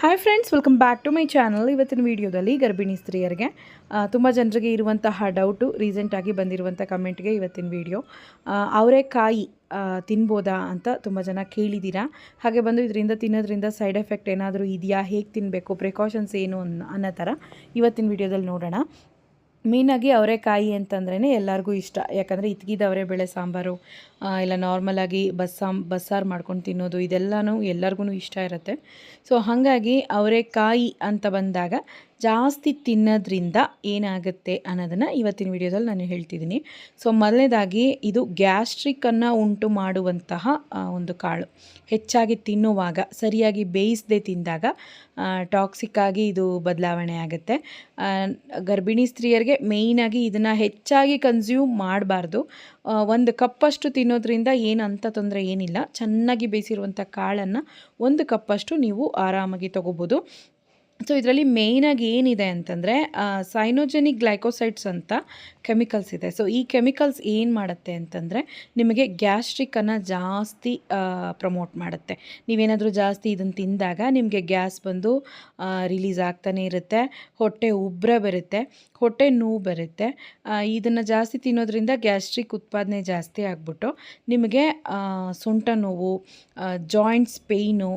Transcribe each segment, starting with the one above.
Hi friends, welcome back to my channel. ಇವತ್ತಿನ ವಿಡಿಯೋದಲ್ಲಿ ಗರ್ಭಿಣಿ ಸ್ತ್ರೀಯರಿಗೆ ತುಂಬ ಜನರಿಗೆ ಇರುವಂತಹ ಡೌಟು, ರೀಸೆಂಟಾಗಿ ಬಂದಿರುವಂಥ ಕಮೆಂಟ್ಗೆ ಇವತ್ತಿನ ವಿಡಿಯೋ. ಅವರೆಕಾಯಿ ತಿನ್ಬೋದಾ ಅಂತ ತುಂಬ ಜನ ಕೇಳಿದ್ದೀರಾ. ಹಾಗೆ ಬಂದು ಇದರಿಂದ ತಿನ್ನೋದ್ರಿಂದ ಸೈಡ್ ಎಫೆಕ್ಟ್ ಏನಾದರೂ ಇದೆಯಾ, ಹೇಗೆ ತಿನ್ನಬೇಕು, ಪ್ರಿಕಾಷನ್ಸ್ ಏನು ಅನ್ನೋ ಥರ ಇವತ್ತಿನ ವಿಡಿಯೋದಲ್ಲಿ ನೋಡೋಣ. ಮೇಯ್ನಾಗಿ ಅವರೆಕಾಯಿ ಅಂತಂದ್ರೇ ಎಲ್ಲರಿಗೂ ಇಷ್ಟ. ಯಾಕಂದರೆ ಇತ್ಗಿದ ಅವರೆಬೇಳೆ ಸಾಂಬಾರು ಇಲ್ಲ ನಾರ್ಮಲಾಗಿ ಬಸ್ಸಾರು ಮಾಡ್ಕೊಂಡು ತಿನ್ನೋದು ಇದೆಲ್ಲನೂ ಎಲ್ಲರಿಗೂ ಇಷ್ಟ ಇರುತ್ತೆ. ಸೊ ಹಾಗಾಗಿ ಅವರೆಕಾಯಿ ಅಂತ ಬಂದಾಗ ಜಾಸ್ತಿ ತಿನ್ನೋದ್ರಿಂದ ಏನಾಗುತ್ತೆ ಅನ್ನೋದನ್ನು ಇವತ್ತಿನ ವಿಡಿಯೋದಲ್ಲಿ ನಾನು ಹೇಳ್ತಿದ್ದೀನಿ. ಸೊ ಮೊದಲನೇದಾಗಿ ಇದು ಗ್ಯಾಸ್ಟ್ರಿಕ್ಕನ್ನು ಉಂಟು ಮಾಡುವಂತಹ ಒಂದು ಕಾಳು. ಹೆಚ್ಚಾಗಿ ತಿನ್ನುವಾಗ ಸರಿಯಾಗಿ ಬೇಯಿಸದೆ ತಿಂದಾಗ ಟಾಕ್ಸಿಕ್ಕಾಗಿ ಇದು ಬದಲಾವಣೆ ಆಗುತ್ತೆ. ಗರ್ಭಿಣಿ ಸ್ತ್ರೀಯರಿಗೆ ಮೇಯ್ನಾಗಿ ಇದನ್ನು ಹೆಚ್ಚಾಗಿ ಕನ್ಸ್ಯೂಮ್ ಮಾಡಬಾರ್ದು. ಒಂದು ಕಪ್ಪಷ್ಟು ತಿನ್ನೋದ್ರಿಂದ ಏನಂತ ತೊಂದರೆ ಏನಿಲ್ಲ. ಚೆನ್ನಾಗಿ ಬೇಯಿಸಿರುವಂಥ ಕಾಳನ್ನು ಒಂದು ಕಪ್ಪಷ್ಟು ನೀವು ಆರಾಮಾಗಿ ತೊಗೋಬೋದು. ಸೊ ಇದರಲ್ಲಿ ಮೇಯ್ನಾಗಿ ಏನಿದೆ ಅಂತಂದರೆ ಸೈನೋಜೆನಿಕ್ ಗ್ಲೈಕೋಸೈಡ್ಸ್ ಅಂತ ಕೆಮಿಕಲ್ಸ್ ಇದೆ. ಸೊ ಈ ಕೆಮಿಕಲ್ಸ್ ಏನು ಮಾಡುತ್ತೆ ಅಂತಂದರೆ ನಿಮಗೆ ಗ್ಯಾಸ್ಟ್ರಿಕ್ಕನ್ನು ಜಾಸ್ತಿ ಪ್ರಮೋಟ್ ಮಾಡುತ್ತೆ. ನೀವೇನಾದರೂ ಜಾಸ್ತಿ ಇದನ್ನು ತಿಂದಾಗ ನಿಮಗೆ ಗ್ಯಾಸ್ ಬಂದು ರಿಲೀಸ್ ಆಗ್ತಾನೆ ಇರುತ್ತೆ, ಹೊಟ್ಟೆ ಉಬ್ಬರ ಬರುತ್ತೆ, ಹೊಟ್ಟೆ ನೋವು ಬರುತ್ತೆ. ಇದನ್ನು ಜಾಸ್ತಿ ತಿನ್ನೋದ್ರಿಂದ ಗ್ಯಾಸ್ಟ್ರಿಕ್ ಉತ್ಪಾದನೆ ಜಾಸ್ತಿ ಆಗಿಬಿಟ್ಟು ನಿಮಗೆ ಸೊಂಟ ನೋವು, ಜಾಯಿಂಟ್ಸ್ ಪೇಯ್ನು,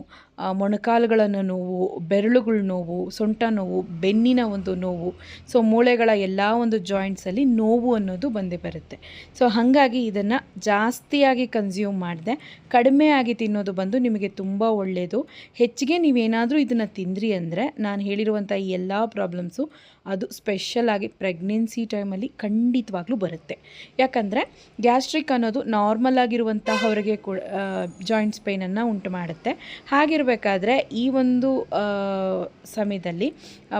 ಮೊಣಕಾಲುಗಳನ್ನು ನೋವು, ಬೆರಳುಗಳ ನೋವು, ಸೊಂಟ ನೋವು, ಬೆನ್ನಿನ ಒಂದು ನೋವು, ಸೊ ಮೂಳೆಗಳ ಎಲ್ಲ ಒಂದು ಜಾಯಿಂಟ್ಸಲ್ಲಿ ನೋವು ಅನ್ನೋದು ಬಂದೇ ಬರುತ್ತೆ. ಸೊ ಹಾಗಾಗಿ ಇದನ್ನು ಜಾಸ್ತಿಯಾಗಿ ಕನ್ಸ್ಯೂಮ್ ಮಾಡಿದೆ ಕಡಿಮೆಯಾಗಿ ತಿನ್ನೋದು ಬಂದು ನಿಮಗೆ ತುಂಬ ಒಳ್ಳೆಯದು. ಹೆಚ್ಚಿಗೆ ನೀವೇನಾದರೂ ಇದನ್ನು ತಿಂದ್ರಿ ಅಂದರೆ ನಾನು ಹೇಳಿರುವಂಥ ಈ ಎಲ್ಲ ಪ್ರಾಬ್ಲಮ್ಸು ಅದು ಸ್ಪೆಷಲಾಗಿ ಪ್ರೆಗ್ನೆನ್ಸಿ ಟೈಮಲ್ಲಿ ಖಂಡಿತವಾಗ್ಲೂ ಬರುತ್ತೆ. ಯಾಕಂದರೆ ಗ್ಯಾಸ್ಟ್ರಿಕ್ ಅನ್ನೋದು ನಾರ್ಮಲ್ ಆಗಿರುವಂತಹವರಿಗೆ ಕೂಡ ಜಾಯಿಂಟ್ಸ್ ಪೇಯ್ನನ್ನು ಉಂಟು ಮಾಡುತ್ತೆ. ಹಾಗಿರಬೇಕಾದ್ರೆ ಈ ಒಂದು ಸಮಯದಲ್ಲಿ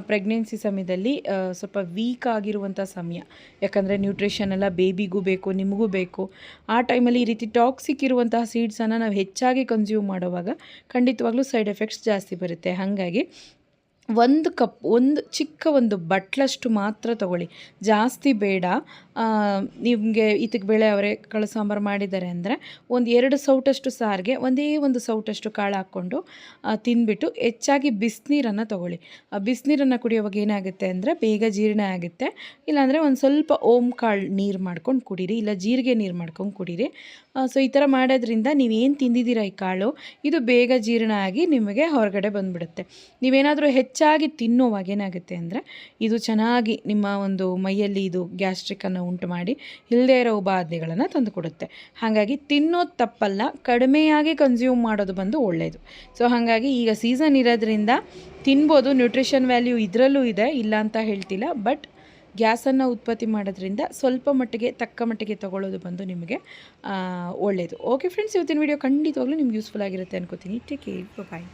ಪ್ರೆಗ್ನೆನ್ಸಿ ಸಮಯದಲ್ಲಿ ಸ್ವಲ್ಪ ವೀಕ್ ಆಗಿರುವಂಥ ಸಮಯ. ಯಾಕಂದರೆ ನ್ಯೂಟ್ರಿಷನ್ ಎಲ್ಲ ಬೇಬಿಗೂ ಬೇಕು, ನಿಮಗೂ ಬೇಕು. ಆ ಟೈಮಲ್ಲಿ ಈ ರೀತಿ ಟಾಕ್ಸಿಕ್ ಇರುವಂತಹ ಸೀಡ್ಸನ್ನು ನಾವು ಹೆಚ್ಚಾಗಿ ಕನ್ಸ್ಯೂಮ್ ಮಾಡುವಾಗ ಖಂಡಿತವಾಗ್ಲೂ ಸೈಡ್ ಎಫೆಕ್ಟ್ಸ್ ಜಾಸ್ತಿ ಬರುತ್ತೆ. ಹಾಗಾಗಿ ಒಂದು ಚಿಕ್ಕ ಒಂದು ಬಟ್ಲಷ್ಟು ಮಾತ್ರ ತಗೊಳ್ಳಿ, ಜಾಸ್ತಿ ಬೇಡ. ನಿಮಗೆ ಇದಕ್ಕೆ ಬೇಳೆ ಅವರೇ ಕಾಳು ಸಾಂಬಾರು ಮಾಡಿದ್ದಾರೆ ಅಂದರೆ 1-2 ಸೌಟಷ್ಟು ಸಾರಿಗೆ ಒಂದು ಸೌಟಷ್ಟು ಕಾಳು ಹಾಕ್ಕೊಂಡು ತಿಂದ್ಬಿಟ್ಟು ಹೆಚ್ಚಾಗಿ ಬಿಸಿನೀರನ್ನು ತಗೊಳ್ಳಿ. ಬಿಸಿನೀರನ್ನು ಕುಡಿಯೋವಾಗ ಏನಾಗುತ್ತೆ ಅಂದರೆ ಬೇಗ ಜೀರ್ಣ ಆಗುತ್ತೆ. ಇಲ್ಲಾಂದರೆ ಒಂದು ಸ್ವಲ್ಪ ಓಮ್ ಕಾಳು ನೀರು ಮಾಡ್ಕೊಂಡು ಕುಡೀರಿ, ಇಲ್ಲ ಜೀರಿಗೆ ನೀರು ಮಾಡ್ಕೊಂಡು ಕುಡೀರಿ. ಸೊ ಈ ಥರ ಮಾಡೋದ್ರಿಂದ ನೀವೇನು ತಿಂದಿದ್ದೀರ ಈ ಕಾಳು ಇದು ಬೇಗ ಜೀರ್ಣ ಆಗಿ ನಿಮಗೆ ಹೊರಗಡೆ ಬಂದುಬಿಡುತ್ತೆ. ನೀವೇನಾದರೂ ಹೆಚ್ಚಾಗಿ ತಿನ್ನೋವಾಗ ಏನಾಗುತ್ತೆ ಅಂದರೆ ಇದು ಚೆನ್ನಾಗಿ ನಿಮ್ಮ ಒಂದು ಮೈಯಲ್ಲಿ ಇದು ಗ್ಯಾಸ್ಟ್ರಿಕ್ಕನ್ನು ಉಂಟು ಮಾಡಿ ಇಲ್ಲದೇ ಇರೋ ಉಪಾಧೆಗಳನ್ನು ತಂದುಕೊಡುತ್ತೆ. ಹಾಗಾಗಿ ತಿನ್ನೋದು ತಪ್ಪಲ್ಲ, ಕಡಿಮೆಯಾಗಿ ಕನ್ಸ್ಯೂಮ್ ಮಾಡೋದು ಬಂದು ಒಳ್ಳೆಯದು. ಸೊ ಹಾಗಾಗಿ ಈಗ ಸೀಸನ್ ಇರೋದ್ರಿಂದ ತಿನ್ಬೋದು, ನ್ಯೂಟ್ರಿಷನ್ ವ್ಯಾಲ್ಯೂ ಇದರಲ್ಲೂ ಇದೆ, ಇಲ್ಲ ಅಂತ ಹೇಳ್ತಿಲ್ಲ. ಬಟ್ ಗ್ಯಾಸನ್ನು ಉತ್ಪತ್ತಿ ಮಾಡೋದ್ರಿಂದ ಸ್ವಲ್ಪ ಮಟ್ಟಿಗೆ ತಕ್ಕ ಮಟ್ಟಿಗೆ ತೊಗೊಳ್ಳೋದು ಬಂದು ನಿಮಗೆ ಒಳ್ಳೆಯದು. ಓಕೆ ಫ್ರೆಂಡ್ಸ್, ಇವತ್ತಿನ ವಿಡಿಯೋ ಖಂಡಿತವಾಗ್ಲೂ ನಿಮ್ಗೆ ಯೂಸ್ಫುಲ್ ಆಗಿರುತ್ತೆ ಅನ್ಕೋತೀನಿ. ಟೇಕ್ ಕೇರ್, ಬಾಯ್.